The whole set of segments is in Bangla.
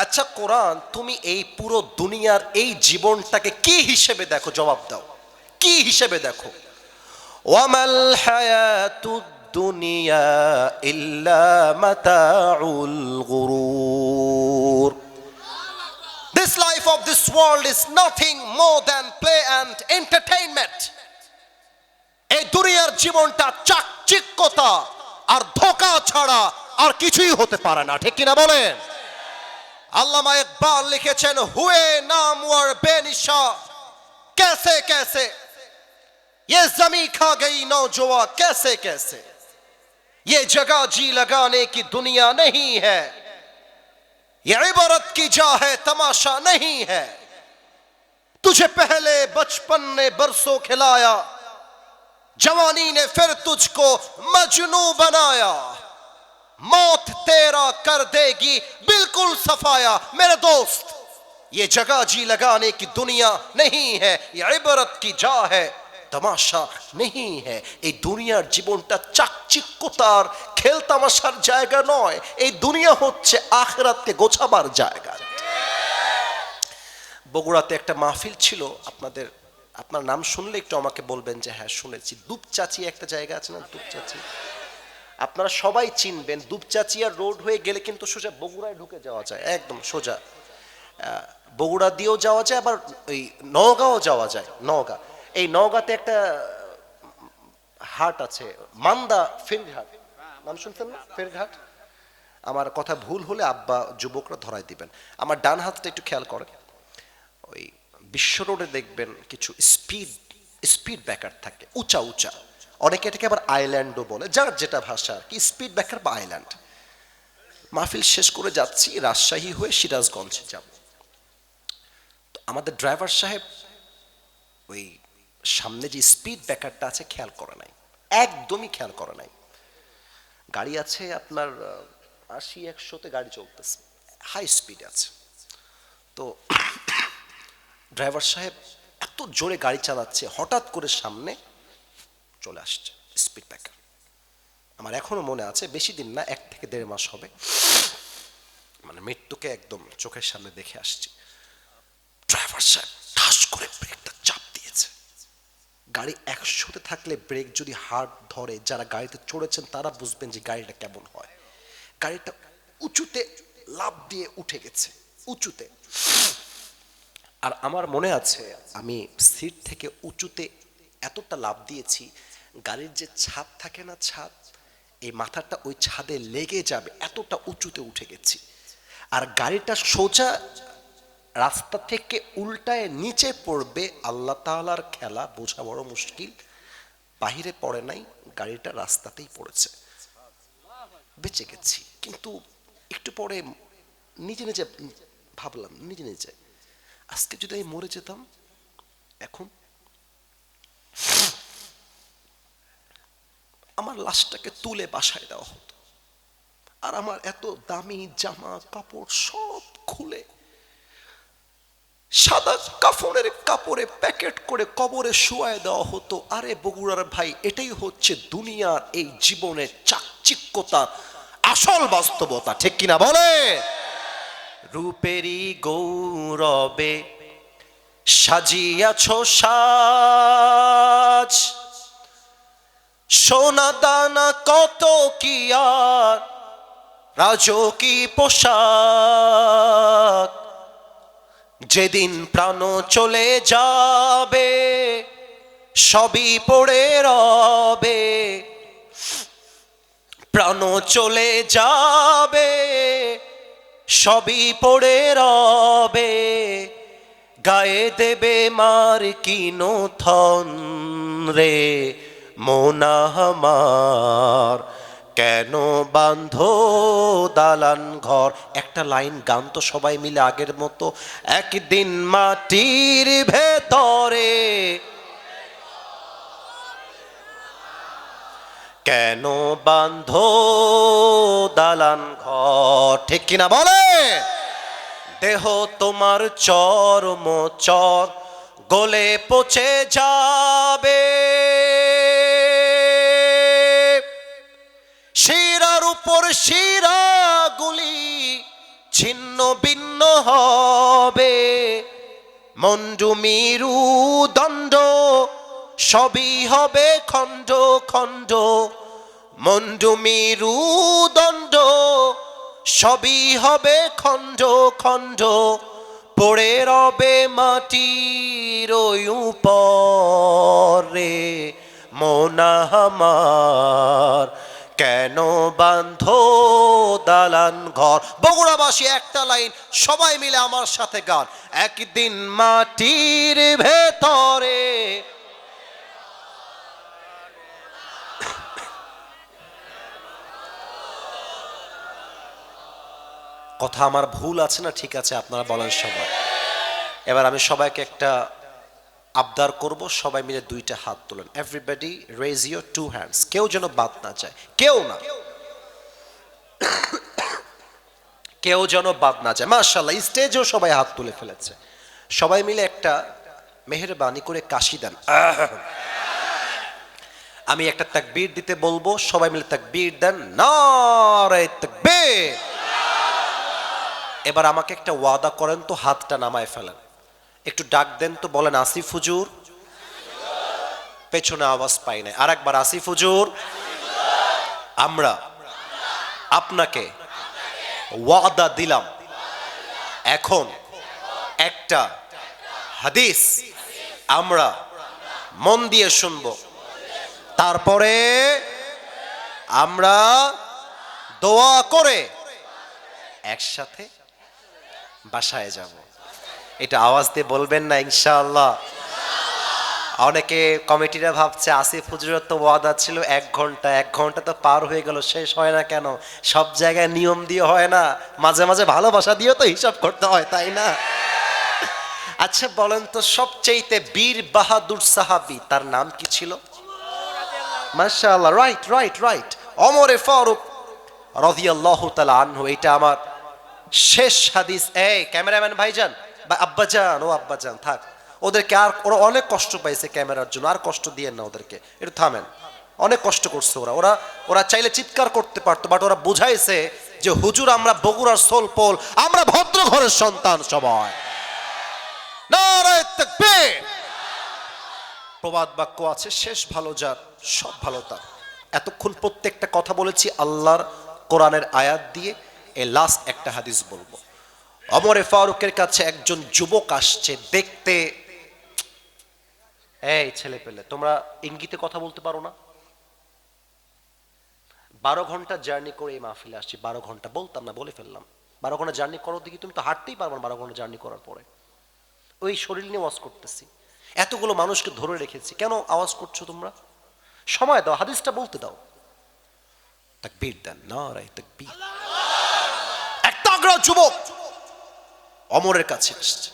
আচ্ছা কোরআন, তুমি এই পুরো দুনিয়ার এই জীবনটাকে কি হিসেবে দেখো? জবাব দাও, কি হিসেবে দেখো? ওয়ামাল হায়াতুদ দুনিয়া ইল্লা মাতাউল গুরুর। This life of this world is nothing more than play and entertainment. এই দুনিয়ার জীবনটা চাকচিক্যতা আর ধোঁকা ছাড়া আর কিছুই হতে পারে না, ঠিক কিনা বলেন? আল্লামা ইকবাল লিখেছেন, হুয়ে নামওয়ার বেনিশা कैसे कैसे ये जमी खा गई नौजवा कैसे कैसे, ये जगह जी लगाने की दुनिया नहीं है, ये इबारत की जा है तमाशा नहीं है, तुझे पहले बचपन ने बरसों खिलाया, जवानी ने फिर तुझको मजनू बनाया, मौत तेरा कर देगी बिल्कुल सफाया। मेरे दोस्त, ये जगह जी लगाने की दुनिया नहीं है, ये इबरत की जा है तमाशा नहीं है। এই দুনিয়ার জীবনটা চাকচিক্যতার খেল তামাশার জায়গা নয়, এই দুনিয়া হচ্ছে আখিরাতকে গোছাবার জায়গা। বগুড়াতে একটা মাহফিল ছিল, আপনার নাম শুনলে একটু আমাকে বলবেন যে হ্যাঁ শুনেছি। দুপচাচি একটা জায়গা আছে না, দুপচাচি, আপনারা সবাই চিনবেন। দুপচাচিয়া রোড হয়ে গেলে কিন্তু সোজা বগুড়ায় ঢুকে যাওয়া যায়, একদম সোজা বগুড়া দিয়েও যাওয়া যায়, আবার ওই নওগাঁও যাওয়া যায়। নওগাঁ, এই নওগাঁতে একটা হাট আছে, মান্দা ফেরঘাট, নাম শুনছেন না? ফেরঘাট। আমার কথা ভুল হলে আব্বা যুবকরা ধরাই দিবেন। আমার ডান হাতটা একটু খেয়াল করেন, ওই বিশ্ব রোডে দেখবেন কিছু স্পিড ব্রেকার থাকে, উঁচা উঁচা, অনেকে এটাকে আবার আইল্যান্ডও বলে, যার যেটা ভাষা আর কি, স্পিড ব্রেকার বা আইল্যান্ড। মাহফিল শেষ করে যাচ্ছি, রাজশাহী হয়ে সিরাজগঞ্জ যাব। তো আমাদের ড্রাইভার সাহেব ওই সামনে যে স্পিড ব্রেকারটা আছে খেয়াল করে নাই, একদমই খেয়াল করে নাই। গাড়ি আছে আপনার 80-100-তে গাড়ি চলতেছে, হাই স্পিডে আছে। তো ড্রাইভার সাহেব এত জোরে গাড়ি চালাচ্ছে, হঠাৎ করে সামনে চলে আসছে স্পিড ব্রেকার। আমার এখনো মনে আছে, বেশি দিন না, 1 থেকে 1.5 মাস হবে, মানে মৃত্যুকে একদম চোখের সামনে দেখে আসছি। ড্রাইভার সাহেব ঠাস করে ব্রেকটা চাপ দিয়েছে। গাড়ি 100-তে থাকলে ব্রেক যদি হার্ড ধরে, যারা গাড়িতে চড়েছেন তারা বুঝবেন যে গাড়িটা কেমন হয়। গাড়িটা উঁচুতে লাফ দিয়ে উঠে গেছে, উঁচুতে। আর আমার মনে আছে আমি সিট থেকে উঁচুতে এতটা লাফ দিয়েছি, গাড়ির যে ছাদ থাকে না, ছাদ, এই মাথাটা ওই ছাদে লেগে যাবে, এতটা উঁচুতে উঠে গেছি। আর গাড়িটা সোজা রাস্তা থেকে উল্টায় নিচে পড়বে, আল্লাহ তাআলার খেলা, বোঝা বড় মুশকিল। বাহিরে পড়ে নাই, গাড়িটা রাস্তাতেই পড়েছে, বেঁচে গেছি। কিন্তু একটু পরে নিজে নিজে ভাবলাম, নিজে নিজে, আজকে যদি আমি মরে যেতাম, এখন আমার লাশটাকে তুলে বাসায় দেওয়া হতো, আর আমার এত দামি জামা কাপড় সব খুলে সাদা কাফনের কাপড়ে প্যাকেট করে কবরে শুয়ায় দেওয়া হতো। আরে বগুড়ার ভাই, এটাই হচ্ছে দুনিয়ার এই জীবনের চাকচিক্যতা, আসল বাস্তবতা, ঠিক কিনা বলে? রূপেরই গৌরবে সাজিয়াছ সাজ, সোনা দানা কত কি আর রাজকী পোশাক, যেদিন প্রাণ চলে যাবে সবই পড়ে রবে, প্রাণ চলে যাবে সবই পড়ে রবে, গায়ে দেবে মার কিনো থন রে মোনা আমার, কেন বাঁধো দালান ঘর। একটা লাইন গান তো সবাই মিলে আগের মতো, একদিন মাটির ভেতরে কেন বাঁধো দালান ঘর, ঠিক কিনা বলে? দেহ তোমার চরম চর গলে পচে যাবে, শিরার উপর শিরাগুলি ছিন্ন ভিন্ন হবে, মন্ডুমিরু দণ্ড সবই হবে খণ্ড খণ্ড, মন্ডুমিরু দণ্ড সবই হবে খণ্ড খণ্ড, পড়ে রবে মাটির উপরে। মোনা আমার কেন বাঁধো দালান ঘর। বগুড়াবাসী একটা লাইন সবাই মিলে আমার সাথে গান, একদিন মাটির ভেতরে। কথা আমার ভুল আছে না ঠিক আছে আপনারা বলেন সবাই। এবার আমি সবাইকে একটা আবদার করব, সবাই মিলে দুইটা হাত তোলেন। Everybody raise your two hands. কেউ যেন বাদ না যায়, কেউ না, কেউ যেন বাদ না যায়। মাশাআল্লাহ, স্টেজেও সবাই হাত তুলে ফেলেছে। সবাই মিলে একটা মেহেরবানি করে কাশি দেন। আমি একটা তাকবীর দিতে বলবো, সবাই মিলে তাকবীর দেন, নারে তাকবীর। এবার আমাকে একটা ওয়াদা করেন তো, হাতটা নামায় ফেলেন, একটু ডাক দেন তো, বলেন আসিফ হুজুর। পেছনে আওয়াজ পাই না, আর একবার আসিফ হুজুর। আমরা আপনাকে ওয়াদা দিলাম, এখন একটা হাদিস আমরা মন দিয়ে শুনব, তারপরে আমরা দোয়া করে একসাথে বাসায় যাব। এটা আওয়াজ দিয়ে বলবেন না ইনশাআল্লাহ? অনেকে কমিটিরা ভাবছে আসিফ হুজুরের তো ওয়াদা ছিল 1 ঘন্টা, 1 ঘন্টা তো পার হয়ে গেল, শেষ হয় না কেন? সব জায়গায় নিয়ম দিয়ে হয় না, মাঝে মাঝে ভালোবাসা দিয়েও তো হিসাব করতে হয়, তাই না? আচ্ছা বলেন তো, সবচেয়ে বীর বাহাদুর সাহাবী তার নাম কি ছিল? মাশাআল্লাহ, রাইট রাইট রাইট, ওমরে ফারুক রাদিয়াল্লাহু তাআলা আনহু। এটা আমার শেষ হাদিস। এই ক্যামেরাম্যান ভাইজান বা আব্বাজান, ও আব্বাজান থাক, ওদেরকে আর, ওরা অনেক কষ্ট পাইছে ক্যামেরার জন্য, আর কষ্ট দিয়েন না ওদেরকে, একটু থামেন। অনেক কষ্ট করছে ওরা, ওরা ওরা চাইলে চিৎকার করতে পারতো, বাট ওরা বুঝাইছে যে হুজুর আমরা বগুড়ার সোলপোল, আমরা ভদ্র ঘরের সন্তান সবাই। নারে তাকবীর। প্রবাদ বাক্য আছে, শেষ ভালো যার সব ভালো তার। এতক্ষণ প্রত্যেকটা কথা বলেছি আল্লাহর কোরআনের আয়াত দিয়ে, এই লাস্ট একটা হাদিস বলবো। ওমরে ফারুকের কাছে একজন যুবক আসছে, দেখতে, এই ছেলে পেলে তোমরা ইঙ্গিতে কথা বলতে পারো না? 12 ঘন্টা জার্নি করে এই মাহফিলে আসছি। 12 ঘন্টা বলতাম না, বলে ফেললাম। 12 ঘন্টা জার্নি করো দেখি, তুমি তো হাঁটতেই পারবে না 12 ঘন্টা জার্নি করার পরে। ওই শরীর নিয়ে ওয়াজ করতেছি, এতগুলো মানুষকে ধরে রেখেছি, কেন আওয়াজ করছো তোমরা? সময় দাও, হাদিসটা বলতে দাও। তাকবীর দেন, নারে তাকবীর। এক তাগড়া যুবক ওমরের কাছে আসছে,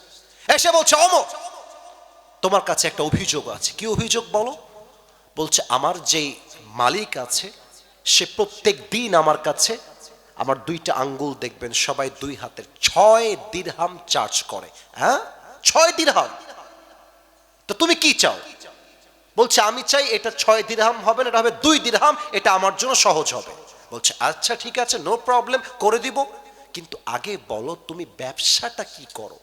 এসে বলছে, ওমর তোমার কাছে একটা অভিযোগ আছে। কি অভিযোগ বলো? বলছে আমার যেই মালিক আছে সে প্রত্যেক দিন আমার কাছে, আমার 2টা আঙ্গুল দেখবেন সবাই 2 হাতের 6 দিরহাম চার্জ করে। হ্যাঁ, 6 দিরহাম। তো তুমি কি চাও? বলছে আমি চাই এটা 6 দিরহাম হবে না, এটা হবে 2 দিরহাম, এটা আমার জন্য সহজ হবে। বলছে আচ্ছা ঠিক আছে, নো প্রবলেম, করে দিব। কিন্তু আগে বলো তুমি ব্যবসাটা কি করো?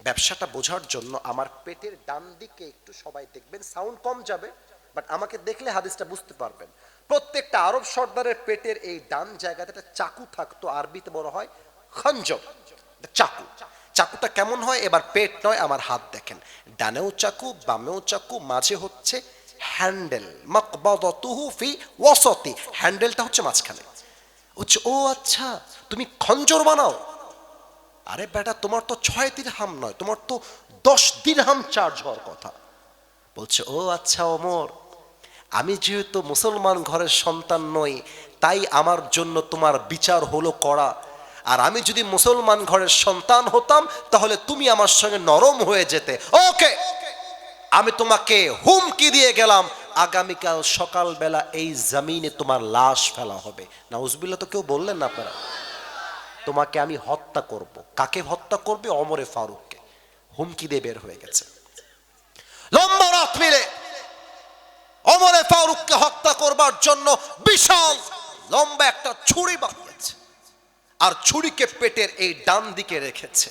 ব্যবসাটা বোঝার জন্য আমার পেটের ডান দিকে একটু সবাই দেখবেন, সাউন্ড কম যাবে, বাট আমাকে দেখলে হাদিসটা বুঝতে পারবেন। প্রত্যেকটা আরব সর্দারের পেটের এই ডান জায়গাতে একটা চাকু থাকতো, আরবিতে বলা হয় খঞ্জর, চাকু। চাকুটা কেমন হয়? এবার পেট নয়, আমার হাত দেখেন, ডানেও চাকু বামেও চাকু, মাঝে হচ্ছে হ্যান্ডেল, মাকবাদাতুহু ফি ওয়াসাতি, হ্যান্ডেলটা হচ্ছে মাঝখানে। হচ্ছে ও আচ্ছা, তুমি খঞ্জর বানাও? আরে বেটা, তোমার তো 6 দিরহাম নয়, তোমার তো 10 দিরহাম চার্জ হওয়ার কথা। বলছে ও আচ্ছা ওমর, আমি যেহেতু মুসলমান ঘরের সন্তান নই, তাই আমার জন্য তোমার বিচার হলো করা। আর আমি যদি মুসলমান ঘরের সন্তান হতাম তাহলে তুমি আমার সঙ্গে নরম হয়ে যেতে। ওকে, আমি তোমাকে হুমকি দিয়ে গেলাম, আগামীকাল সকালবেলা এই জমিনে তোমার লাশ ফেলা হবে। নাউজুবিল্লাহ তো কেউ বললেন না আপনারা? তোমাকে আমি হত্যা করব। কাকে হত্যা করবে? ওমরে ফারুককে। হুমকি দিয়ে বের হয়ে গেছে। লম্বা রাত মিলে ওমরে ফারুককে হত্যা করবার জন্য বিশাল লম্বা একটা ছুরি বানিয়েছে। আর ছুরিকে পেটের এই ডান দিকে রেখেছে,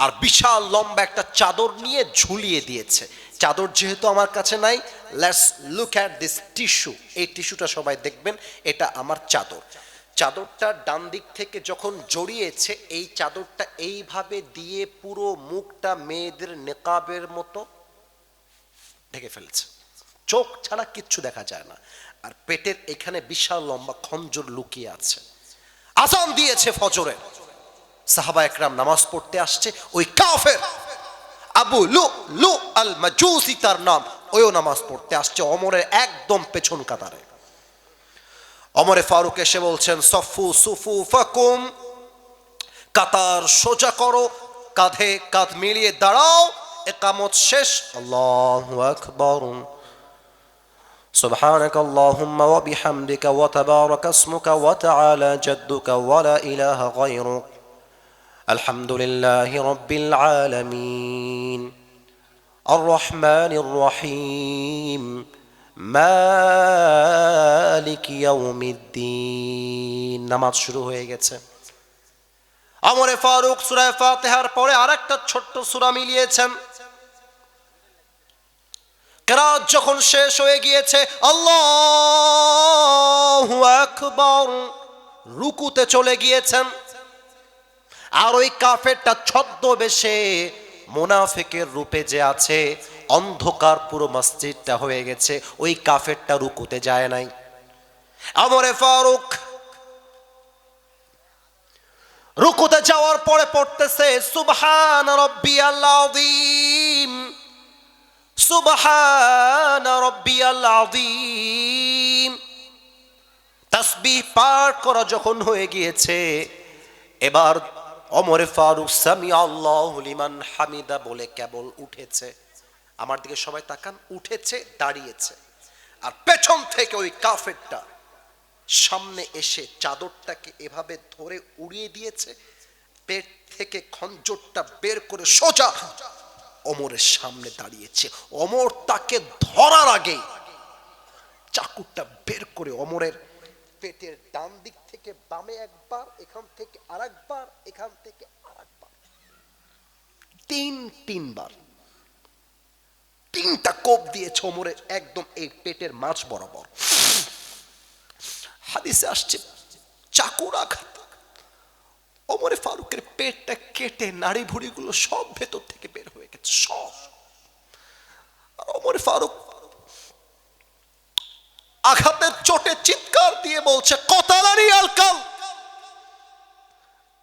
আর বিশাল লম্বা একটা চাদর নিয়ে ঝুলিয়ে দিয়েছে। চাদর যেহেতু আমার কাছে নাই, let's look at this tissue. এই টিস্যুটা সবাই দেখবেন, এটা আমার চাদর। চাদরটা ডান দিক থেকে যখন জড়িয়েছে, এই চাদরটা এইভাবে দিয়ে পুরো মুখটা মেয়েদের নেকাবের মতো ঢেকে ফেলছে, চোখ ছাড়া কিচ্ছু দেখা যায় না। আর পেটের এখানে বিশাল লম্বা খঞ্জর লুকিয়ে আছে। আযান দিয়েছে ফজরের, সাহাবা একরাম নামাজ পড়তে আসছে। ওই কাফের আবু লু আল মাজুসি তার নাম, ওইও নামাজ পড়তে আসছে ওমরের একদম পেছন কাতারে। ওমরে ফারুক এসে বলছেন, সফু সুফু ফাকুম, কাতার সোজা করো, কাঁধে কাঁধ মিলিয়ে দাঁড়াও, ইকামত শেষ। আল্লাহু আকবার, سبحانك اللهم وبحمدك وتبارك اسمك وتعالى جدك ولا إله غيرك الحمد لله رب العالمين الرحمن الرحيم مالك يوم الدين। নামাজ শুরু হয়ে গেছে। ওমর ফারুক সূরা ফাতিহার পরে আরেকটা ছোট্ট সূরা মিলিয়েছেন। কিরাত যখন শেষ হয়ে গিয়েছে, আল্লাহু আকবার, রুকুতে চলে গিয়েছেন। আর ওই কাফেরটা ছদ্মবেশে মুনাফিকের রূপে যে আছে, অন্ধকার পুরো মসজিদটা হয়ে গেছে, ওই কাফেরটা রুকুতে যায় নাই। ওমরে ফারুক রুকুতে যাওয়ার পরে পড়তেছে, সুবহান রাব্বিয়াল আযীম, সুবহান রাব্বিয়াল আযীম। তাসবিহ পাঠ করা যখন হয়ে গিয়েছে, এবার ওমর ফারুক সামি আল্লাহু লিমান হামিদা বলে কেবল উঠেছে। আমার দিকে সবাই তাকান, উঠেছে, দাঁড়িয়েছে। আর পেছন থেকে ওই কাফেরটা সামনে এসে চাদরটাকে এভাবে ধরে উড়িয়ে দিয়েছে, পেট থেকে খঞ্জরটা বের করে সোজা ওমরের সামনে দাঁড়িয়েছে। ওমর তাকে ধরার আগে চাকুটা বের করে ওমরের পেটের ডান দিক থেকে বামে একবার, এখান থেকে আরেকবার, এখান থেকে আরেকবার, তিনবার তিনটা কোপ দিয়েছে ওমরের একদম এই পেটের মাঝ বরাবর। হাদিসে আসছে চাকুর আঘাত ওমরে ফারুকের পেটটা কেটে নাড়ি ভুড়িগুলো সব ভেতর থেকে বের হয়ে গেছে, সব। আর ওমরে ফারুক আঘাতের চোটে চিৎকার দিয়ে বলছে, কতালানি আল কাল,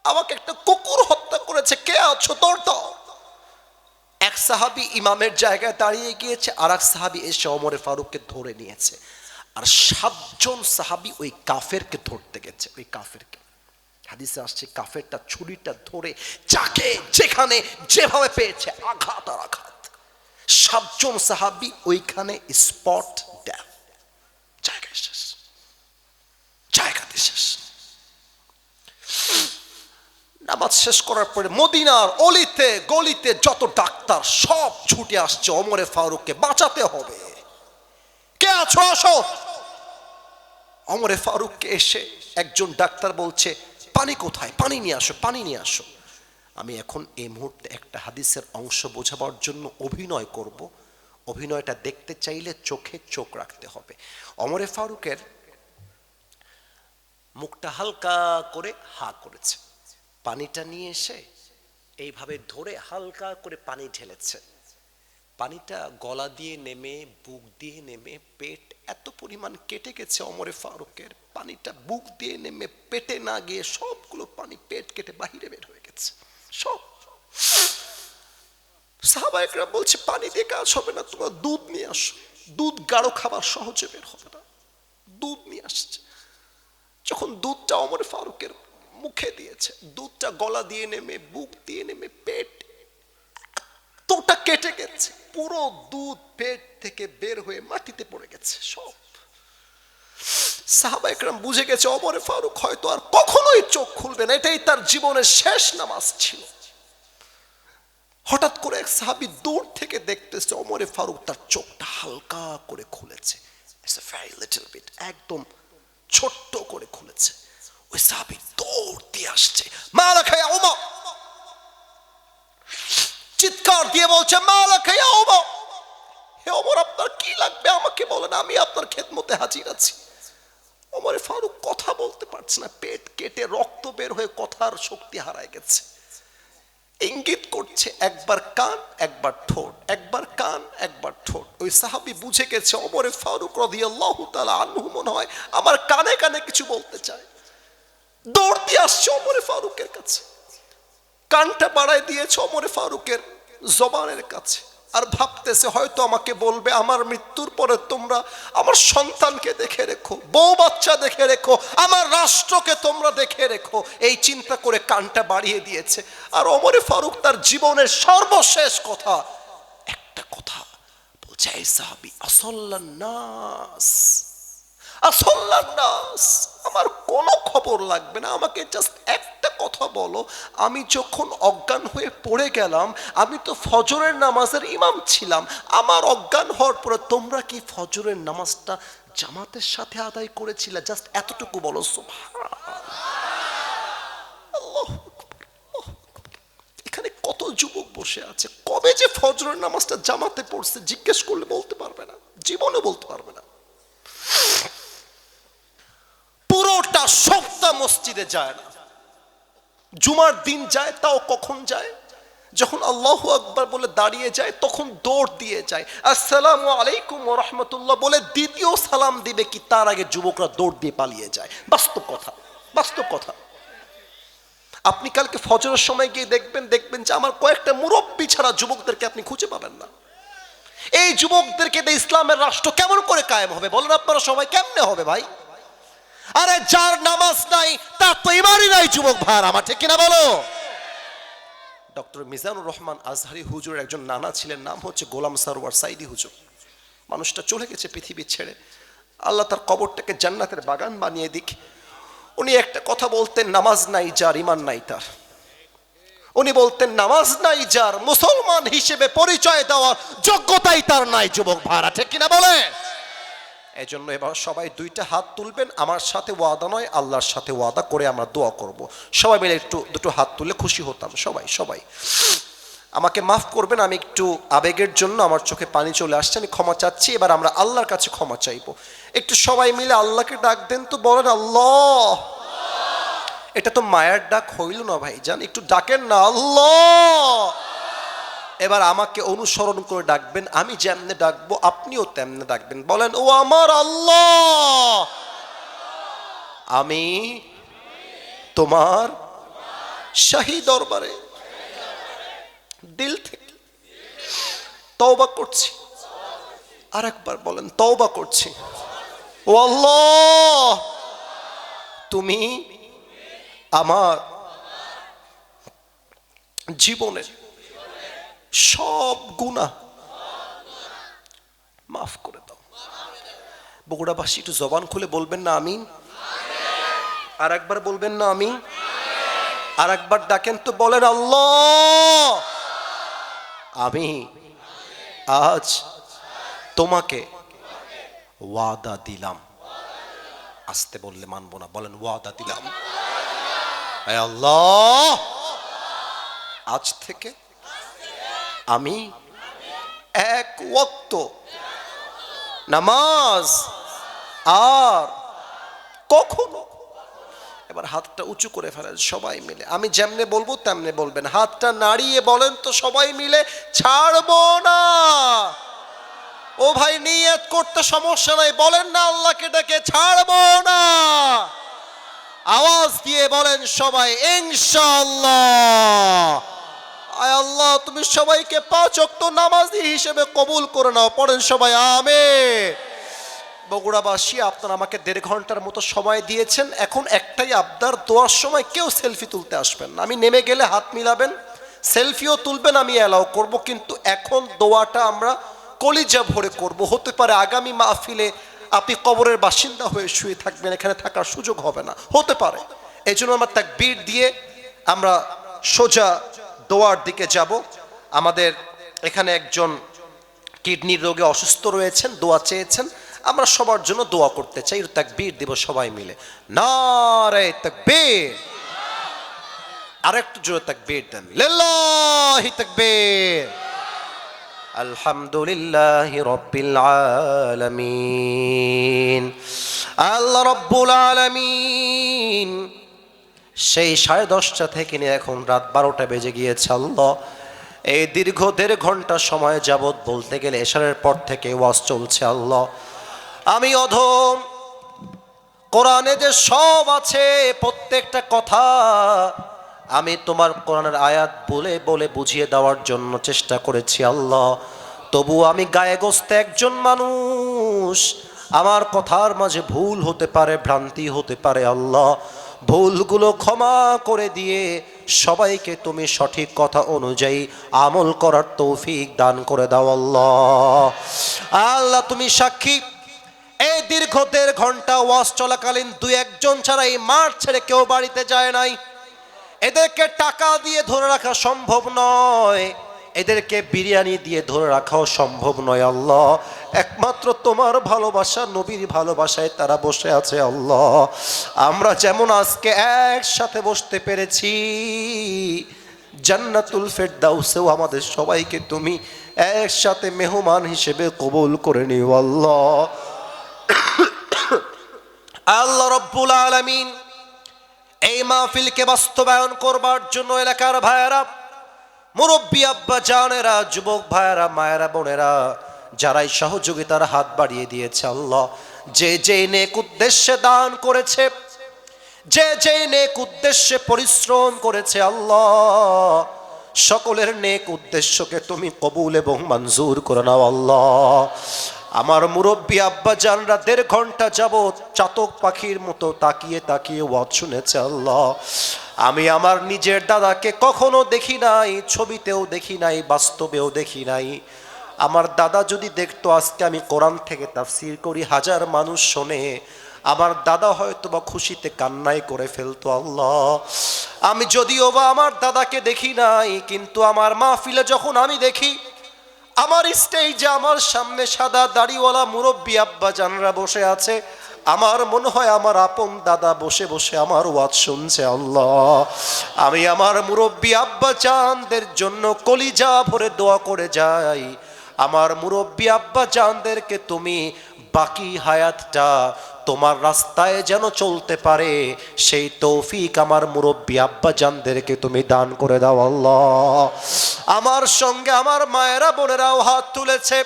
আমাকে একটা কুকুর হত্যা করেছে, কে আছো দৌড় দাও। এক সাহাবী ইমামের জায়গায় দাঁড়িয়ে গিয়েছে, আর এক সাহাবী এসে ওমরে ফারুককে ধরে নিয়েছে। আর 7 জন সাহাবী ওই কাফেরকে ধরতে গেছে। ওই কাফেরকে, হাদিসে আসছে, কাফেরটা ছুরিটা ধরে যাকে যেখানে যেভাবে পেয়েছে আঘাত আর আঘাত। 7 জন সাহাবী ওইখানে স্পট ডেথ, জায়গায় শেষ, জায়গাতে শেষ। নামাজ শেষ করার পরে মদিনার অলিতে গলিতে যত ডাক্তার সব ছুটে আসছে ওমরে ফারুককে বাঁচাতে হবে, কে আছো আসো। ওমরে ফারুককে এসে একজন ডাক্তার বলছে, পানি কোথায়, পানি নিয়ে আসো, পানি নিয়ে আসো। আমি এখন এই মুহূর্তে একটা হাদিসের অংশ বোঝাবার জন্য অভিনয় করব। অভিনয়টা দেখতে চাইলে চোখে চোখ রাখতে হবে। ওমরে ফারুকের মুখটা হালকা করে হা করেছে, পানিটা নিয়ে এসে এইভাবে ধরে হালকা করে পানি ঢেলেছে। পানিটা গলা দিয়ে নেমে, বুক দিয়ে নেমে, পেট এত পরিমাণ কেটে গেছে ওমরে ফারুকের, পানিটা বুক দিয়ে নেমে পেটে না গিয়ে সবগুলো পানি পেট কেটে বাহিরে বের হয়ে গেছে সব। সাহাবায়ে বলছে, পানি দিয়ে কাজ হবে না, তোমরা দুধ নিয়ে আসো, দুধ গাঢ় খাবার সহজে বের হবে না। দুধ নিয়ে আসছে। যখন দুধটা ওমরে ফারুকের মুখে দিয়েছে, দুধটা গলা দিয়ে নেমে, বুক দিয়ে নেমে, পেট এতটা কেটে গেছে, পুরো দুধ পেট থেকে বের হয়ে মাটিতে পড়ে গেছে সব। সাহাবায়ে কেরাম বুঝে গেছে ওমরে ফারুক হয়তো আর কখনোই চোখ খুলবে না, এটাই তার জীবনের শেষ নামাজ ছিল। হঠাৎ করে এক সাহাবী দূর থেকে দেখতেছে ওমরে ফারুক তার চোখটা হালকা করে খুলেছে, it's a very little bit, একদম ছোট্ট করে খুলেছে। ওই সাহাবী দৌড় দিয়ে আসছে, মালাকা ইয়া উমর, চিৎকার দিয়ে বলছে মালাকা ইয়া উমর, হে ওমর আপনার কি লাগবে আমাকে বলেন, আমি আপনার খেদমতে হাজির আছি। ওমর ফারুক কথা বলতে পারছে না, পেট কেটে রক্ত বের হয়ে কথার শক্তি হারায় গেছে। ইঙ্গিত করছে একবার কান একবার ঠোঁট, একবার কান একবার ঠোঁট। ওই সাহাবী বুঝে গেছে ওমর ফারুক রাদিয়াল্লাহু তাআলা আনহু মনে হয় আমার কানে কানে কিছু বলতে চায়। দৌড় দিয়ে আসছে ওমর ফারুকের কাছে, কানটা বাড়ায় দিয়েছে ওমর ফারুকের জবানের কাছে, আর ভাবতেছে হয়তো আমাকে বলবে আমার মৃত্যুর পরে তোমরা আমার সন্তানকে দেখে রেখো, বউ বাচ্চা দেখে রেখো, আমার রাষ্ট্রকে তোমরা দেখে রেখো, এই চিন্তা করে কানটা বাড়িয়ে দিয়েছে। আর ওমর ফারুক তার জীবনের সর্বশেষ কথা, একটা কথা বলছে, এই সাহাবী আসল্লান নাস, আসল্লান নাস, আমার কোনো খবর লাগবে না, আমাকে জাস্ট একটা কথা বলো, আমি যখন অজ্ঞান হয়ে পড়ে গেলাম, আমি তো ফজরের নামাজের ইমাম ছিলাম, আমার অজ্ঞান হওয়ার পরে তোমরা কি ফজরের নামাজটা জামাতের সাথে আদায় করেছিলে? জাস্ট এতটুকু বলো। সুবহানাল্লাহ। এখানে কত যুবক বসে আছে, কবে যে ফজরের নামাজটা জামাতে পড়ছে জিজ্ঞেস করলে বলতে পারবে না, জীবনে বলতে পারবে না। পুরোটা সপ্তাহ মসজিদে যায় না, জুমার দিন যায়, তাও কখন যায়? যখন আল্লাহু আকবার বলে দাঁড়িয়ে যায় তখন দৌড় দিয়ে যায়, আসসালামু আলাইকুম ওয়া রাহমাতুল্লাহ বলে দ্বিতীয় সালাম দিবে কি তার আগে যুবকরা দৌড় দিয়ে পালিয়ে যায়। বাস্তব কথা, বাস্তব কথা। আপনি কালকে ফজরের সময় গিয়ে দেখবেন যে আমার কয়েকটা মুরব্বী ছাড়া যুবকদেরকে আপনি খুঁজে পাবেন না। এই যুবকদেরকে দিয়ে ইসলামের রাষ্ট্র কেমন করে কায়েম হবে বলেন আপনারা সবাই? কেমনে হবে ভাই? আরে যার নামাজ নাই তার তো ইমানই নাই যুবক ভাই আমার, ঠিক কিনা বলো? ডক্টর মিজানুর রহমান আজহারি হুজুরের একজন নানা ছিলেন, নাম হচ্ছে গোলাম সারওয়ার সাইদি হুজুর। মানুষটা চলে গেছে পৃথিবী ছেড়ে, আল্লাহ তার কবরটাকে জান্নাতের বাগান বানিয়ে দিক। উনি একটা কথা বলতেন, নামাজ নাই যার ইমান নাই তার। উনি বলতেন নামাজ নাই যার মুসলমান হিসেবে পরিচয় দেওয়ার যোগ্যতাই তার নাই যুবক ভাড়া, ঠিক কিনা বলে? এই জন্য এবার সবাই দুইটা হাত তুলবেন, আমার সাথে ওয়াদা নয় আল্লাহর সাথে ওয়াদা করে আমরা দোয়া করব। সবাই মিলে একটু দুটো হাত তুলে খুশি হতাম সবাই। সবাই আমাকে মাফ করবেন, আমি একটু আবেগের জন্য আমার চোখে পানি চলে আসছে, আমি ক্ষমা চাচ্ছি। এবার আমরা আল্লাহর কাছে ক্ষমা চাইবো। একটু সবাই মিলে আল্লাহকে ডাক দেন তো, বলেন আল্লাহ। এটা তো মায়ের ডাক হইল না ভাই জান, একটু ডাকেন না আল্লাহ। এবার আমাকে অনুসরণ করে ডাকবেন, আমি যেমনে ডাকবো আপনিও তেমনে ডাকবেন। বলেন ও আমার আল্লাহ, আমি তোমার শাহী দরবারে দিল থেকে তওবা করছি। আর একবার বলেন, তওবা করছি। ও আল্লাহ, তুমি আমার জীবনের সব গুনাহ মাফ করে দাও। বগুড়াবাসী একটু জবান খুলে বলবেন না আমিন? আর একবার বলবেন না আমিন? আর একবার ডাকেন তো, বলেন আল্লাহ, আমি আজ তোমাকে ওয়াদা দিলাম। আসতে বললে মানবো না, বলেন ওয়াদা দিলাম। হে আল্লাহ, আজ থেকে আমি এক ওয়াক্ত নামাজ আর কখনো, এবার হাতটা উঁচু করে ফেলেন সবাই মিলে, আমি যেমনে বলবো তেমনে বলবেন। হাতটা নাড়িয়ে বলেন তো সবাই মিলে, ছাড়বো না। ও ভাই নিয়ত করতে সমস্যা নাই, বলেন না আল্লাহকে ডেকে, ছাড়বো না। আওয়াজ দিয়ে বলেন সবাই ইনশাআল্লাহ। আয় আল্লাহ, তুমি সবাইকে 5 ওয়াক্ত নামাজি হিসেবে কবুল করে নাও। পড়েন সবাই আমিন। বগুড়াবাসী, আপনারা আমাকে 1.5 ঘন্টার মতো সময় দিয়েছেন। এখন একটাই আবদার, দোয়ার সময় কেউ সেলফি তুলতে আসবেন না। আমি নেমে গেলে হাত মিলাবেন, সেলফিও তুলবেন, আমি অ্যালাউ করব, কিন্তু এখন দোয়াটা আমরা কলিজা ভরে করব। হতে পারে আগামী মাহফিলে আপনি কবরের বাসিন্দা হয়ে শুয়ে থাকবেন, এখানে থাকার সুযোগ হবে না, হতে পারে। এই জন্য আমরা তাকবীর দিয়ে আমরা সোজা দোয়ার দিকে যাব। আমাদের এখানে একজন কিডনির রোগে অসুস্থ রয়েছেন, দোয়া চেয়েছেন। আমরা সবার জন্য দোয়া করতে চাই, তাকবীর দিব সবাই মিলে, নারে তাকবীর। আরেকটু জোরে তাকবীর দেন, লিল্লাহি তাকবীর। আলহামদুলিল্লাহি রাব্বিল আলামিন। আল্লাহ রাব্বুল আলামিন সেই 10:30 থেকে নিয়ে এখন রাত 12টা বেজে গিয়েছে। আল্লাহ, এই দীর্ঘ 1.5 ঘন্টা সময় যাবৎ বলতে গেলে এশারের পর থেকে ওয়াজ চলছে। আল্লাহ, আমি অধম, কোরআনে যে সব আছে প্রত্যেকটা কথা আমি তোমার কোরআনের আয়াত বলে বলে বুঝিয়ে দেওয়ার জন্য চেষ্টা করেছি। আল্লাহ, তবু আমি গায়ে গোস্তে একজন মানুষ, আমার কথার মাঝে ভুল হতে পারে, ভ্রান্তি হতে পারে। আল্লাহ, ভুলগুলো ক্ষমা করে দিয়ে সবাইকে তুমি সঠিক কথা অনুযায়ী আমল করার তৌফিক দান করে দাও। আল্লাহ, আল্লাহ তুমি সাক্ষী, এই দীর্ঘ 1.5 ঘন্টা ওয়াজ চলাকালীন 2-1 জন ছাড়া এই মাঠ ছেড়ে কেউ বাড়িতে যায় নাই। এদেরকে টাকা দিয়ে ধরে রাখা সম্ভব নয়, এদেরকে বিরিয়ানি দিয়ে ধরে রাখাও সম্ভব নয়। আল্লাহ, একমাত্র তোমার ভালোবাসা, নবীর ভালোবাসায় তারা বসে আছে। আল্লাহ, আমরা যেমন আজকে একসাথে বসতে পেরেছি, জান্নাতুল ফেরদাউসেও আমাদের সবাইকে তুমি একসাথে মেহমান হিসেবে কবুল করে নিও। আল্লাহ, আল্লাহ রাব্বুল আলামিন এই মাহফিলকে বাস্তবায়ন করবার জন্য এলাকার ভাইয়েরা, মুরব্বী আব্বা জানেরা, যুবক ভাইয়েরা, মায়েরা, বোনেরা, যারাই সহযোগিতার হাত বাড়িয়ে দিয়েছে। আল্লাহ, যে যে নেক উদ্দেশ্যে দান করেছে, যে যে নেক উদ্দেশ্যে পরিশ্রম করেছে, আল্লাহ সকলের নেক উদ্দেশ্যকে তুমি কবুল এবং মঞ্জুর করে নাও। আল্লাহ, আমার মুরব্বী আব্বা জানরা 1.5 ঘন্টা যাবৎ চাতক পাখির মতো তাকিয়ে তাকিয়ে ওয়াজ শুনেছে। আল্লাহ, আমি আমার নিজের দাদাকে কখনো দেখি নাই, ছবিতেও দেখি নাই, বাস্তবেও দেখি নাই। আমার দাদা যদি দেখতো আজকে আমি কোরআন থেকে তাফসীর করি, 1000 মানুষ শোনে, আমার দাদা হয়তো বা খুশিতে কান্নাই করে ফেলতো। আল্লাহ, আমি যদিও বা আমার দাদাকে দেখি নাই, কিন্তু আমার মাহফিলে যখন আমি দেখি, আমার স্টেজে আমার সামনে সাদা দাড়িওয়ালা মুরব্বী আব্বা জানরা বসে আছে, আমার মনে হয় আমার আপন দাদা বসে বসে আমার ওয়াজ শুনছে। আল্লাহ, আমি আমার মুরব্বী আব্বা জানদের জন্য কলিজা ভরে দোয়া করে যাই, আমার মুরব্বী আব্বা জানদেরকে তুমি বাকি হায়াতটা তোমার রাস্তায় যেন চলতে পারে, সেই তৌফিক আমার মুরব্বী আব্বা জানদেরকে তুমি দান করে দাও। আল্লাহ, আমার সঙ্গে আমার মায়েরা বোনেরাও হাত তুলেছে।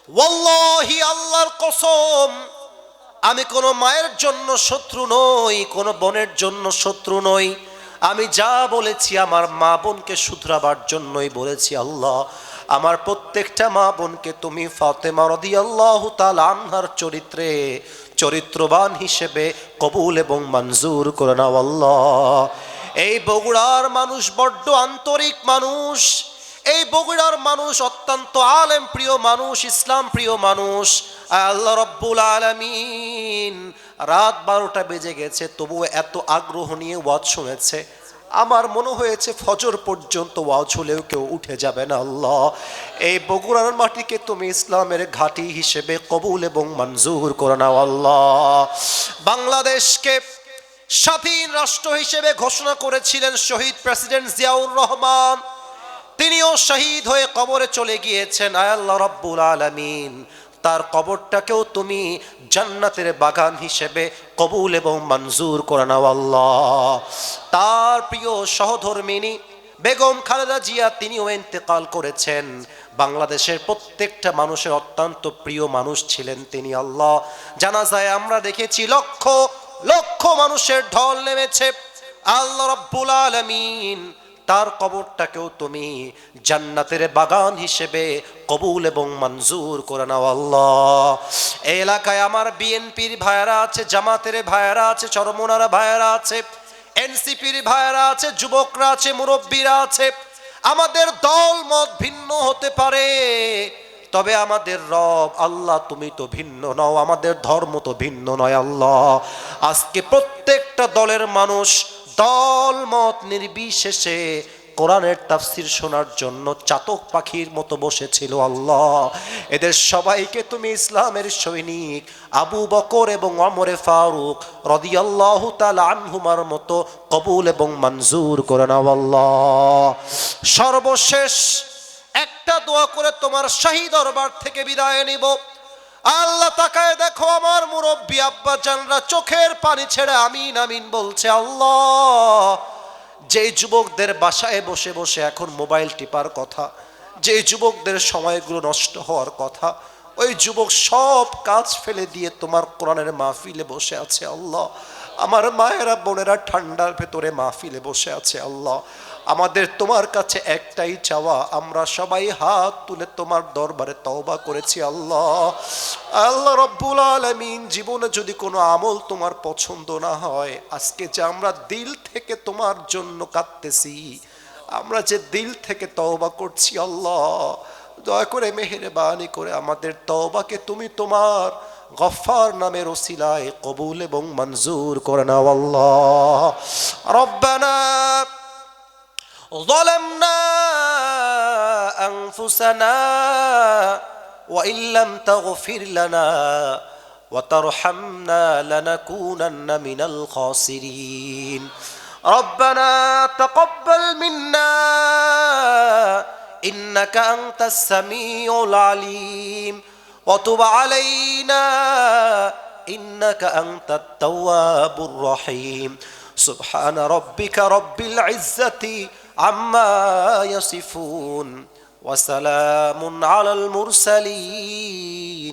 ওয়াল্লাহি, আল্লাহর কসম, আমি কোনো মায়ের জন্য শত্রু নই, কোনো বোনের জন্য শত্রু নই। আমি যা বলেছি আমার মা বোনকে শুধরাবার জন্যই বলেছি। আল্লাহ, আমার প্রত্যেকটা মা বোনকে তুমি ফাতেমা রাদিয়াল্লাহু তাআলা আনহার চরিত্রে চরিত্রবান হিসেবে কবুল এবং মঞ্জুর করে নাও। আল্লাহ, এই বগুড়ার মানুষ বড্ড আন্তরিক মানুষ, এই বগুড়ার মানুষ অত্যন্ত আলেম প্রিয় মানুষ, ইসলাম প্রিয় মানুষ। আল্লাহ রাব্বুল আলামিন রাত 12টা বেজে গেছে, তবুও এত আগ্রহ নিয়ে ওয়াজ শুনেছে। আমার মনে হয়েছে ফজর পর্যন্ত ওয়াজ হলেও কেউ উঠে যাবে না। আল্লাহ, এই বগুড়ার মাটিকে তুমি ইসলামের ঘাঁটি হিসেবে কবুল এবং মঞ্জুর করে নাও। আল্লাহ, বাংলাদেশকে স্বাধীন রাষ্ট্র হিসেবে ঘোষণা করেছিলেন শহীদ প্রেসিডেন্ট জিয়াউর রহমান, তিনিও শহীদ হয়ে কবরে চলে গিয়েছেন। আল্লাহ রাব্বুল আলামিন তার কবরটাকেও তুমি জান্নাতের বাগান হিসেবে কবুল এবং মঞ্জুর করে নাও। আল্লাহ, তার প্রিয় সহধর্মিনী বেগম খালেদা জিয়া, তিনিও ইন্তেকাল করেছেন। বাংলাদেশের প্রত্যেকটা মানুষের অত্যন্ত প্রিয় মানুষ ছিলেন তিনি। আল্লাহ, জানাজায় আমরা দেখেছি লক্ষ লক্ষ মানুষের ঢল নেমেছে। আল্লাহ রাব্বুল আলামিন তার কবরটাকেও তুমি জান্নাতের বাগান হিসেবে কবুল এবং মঞ্জুর করে নাও। আল্লাহ, এই এলাকায় আমার বিএনপির ভাইয়েরা আছে, জামাতের ভাইয়েরা আছে, চরমোনার ভাইয়েরা আছে, এনসিপির ভাইয়েরা আছে, যুবকরা আছে, মুরব্বীরা আছে। আমাদের দল মত ভিন্ন হতে পারে, তবে আমাদের রব আল্লাহ তুমি তো ভিন্ন নও, আমাদের ধর্ম তো ভিন্ন নয়। আল্লাহ, আজকে প্রত্যেকটা দলের মানুষ দল মত নির্বিশেষে কোরআনের তাফসির শোনার জন্য চাতক পাখির মতো বসেছিল আল্লাহ, এদের সবাইকে তুমি ইসলামের সৈনিক আবু বকর এবং ওমরে ফারুক রাদিয়াল্লাহু তাআলা আনহুমার মতো কবুল এবং মঞ্জুর করে নাও আল্লাহ। সর্বশেষ একটা দোয়া করে তোমার শাহী দরবার থেকে বিদায় নিব। আল্লাহ তাকায় দেখো, আমার মুরব্বী আব্বা জানরা চোখের পানি ছেড়ে আমিন আমিন বলছে। আল্লাহ, যে যুবকদের বাসায় বসে বসে এখন মোবাইল টিপার কথা, যে যুবকদের সময়গুলো নষ্ট হওয়ার কথা, ওই যুবক সব কাজ ফেলে দিয়ে তোমার কোরআনের মাহফিলে বসে আছে আল্লাহ। আমার মায়েরা বোনেরা ঠান্ডার ভেতরে মাহফিলে বসে আছে আল্লাহ। আমাদের তোমার কাছে একটাই চাওয়া, আমরা সবাই হাত তুলে তোমার দরবারে তওবা করেছি আল্লাহ। আল্লাহ রব্বুল আলামিন, জীবনে যদি কোনো আমল তোমার পছন্দ না হয়, আজকে যে আমরা দিল থেকে তোমার জন্য কাঁদতেছি, আমরা যে দিল থেকে তওবা করছি আল্লাহ, দয়া করে মেহেরবানি করে আমাদের তওবাকে তুমি তোমার গফফার নামের ওসিলায় কবুল এবং মঞ্জুর করে নাও আল্লাহ। রব্বানা ظلمنا أنفسنا وإن لم تغفر لنا وترحمنا لنكونن من الخاسرين ربنا تقبل منا إنك أنت السميع العليم وتب علينا إنك أنت التواب الرحيم سبحان ربك رب العزة عما يصفون وسلام على المرسلين